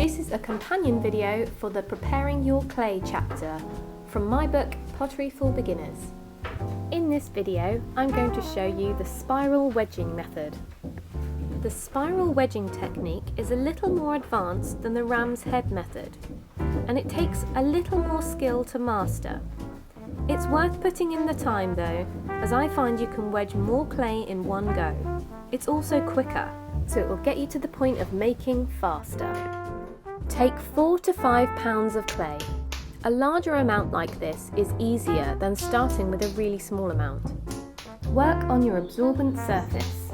This is a companion video for the Preparing Your Clay chapter from my book Pottery for Beginners. In this video, I'm going to show you the spiral wedging method. The spiral wedging technique is a little more advanced than the ram's head method, and it takes a little more skill to master. It's worth putting in the time though, as I find you can wedge more clay in one go. It's also quicker, so it will get you to the point of making faster. Take 4 to 5 pounds of clay. A larger amount like this is easier than starting with a really small amount. Work on your absorbent surface.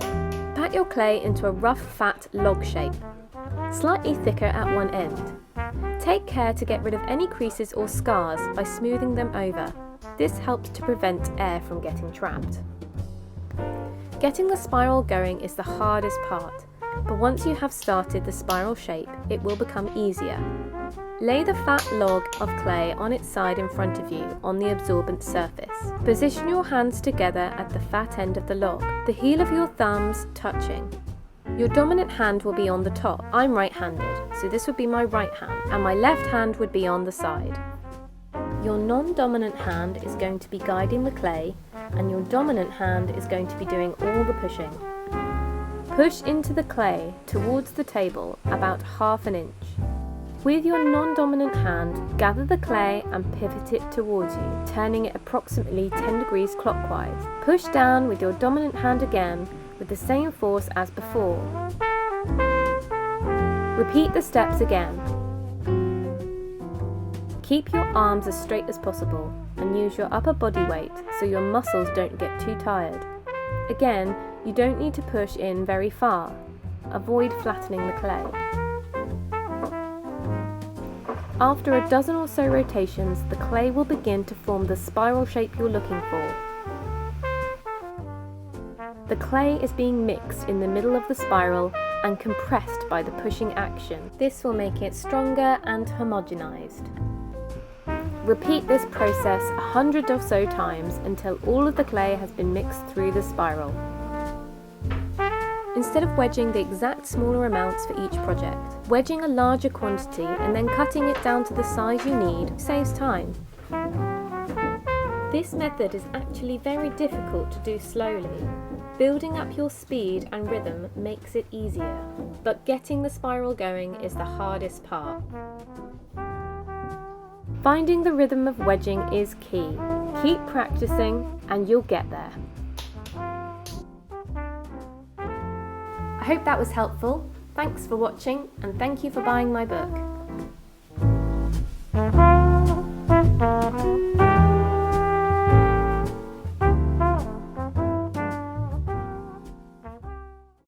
Pat your clay into a rough, fat log shape, slightly thicker at one end. Take care to get rid of any creases or scars by smoothing them over. This helps to prevent air from getting trapped. Getting the spiral going is the hardest part, but once you have started the spiral shape, it will become easier. Lay the fat log of clay on its side in front of you on the absorbent surface. Position your hands together at the fat end of the log, the heel of your thumbs touching. Your dominant hand will be on the top. I'm right-handed, so this would be my right hand, and my left hand would be on the side. Your non-dominant hand is going to be guiding the clay, and your dominant hand is going to be doing all the pushing. Push into the clay towards the table about ½ inch. With your non-dominant hand, gather the clay and pivot it towards you, turning it approximately 10 degrees clockwise. Push down with your dominant hand again with the same force as before. Repeat the steps again. Keep your arms as straight as possible and use your upper body weight so your muscles don't get too tired. Again, you don't need to push in very far. Avoid flattening the clay. After a dozen or so rotations, the clay will begin to form the spiral shape you're looking for. The clay is being mixed in the middle of the spiral and compressed by the pushing action. This will make it stronger and homogenized. Repeat this process 100 or so times until all of the clay has been mixed through the spiral. Instead of wedging the exact smaller amounts for each project, wedging a larger quantity and then cutting it down to the size you need saves time. This method is actually very difficult to do slowly. Building up your speed and rhythm makes it easier, but getting the spiral going is the hardest part. Finding the rhythm of wedging is key. Keep practicing and you'll get there. I hope that was helpful. Thanks for watching and thank you for buying my book.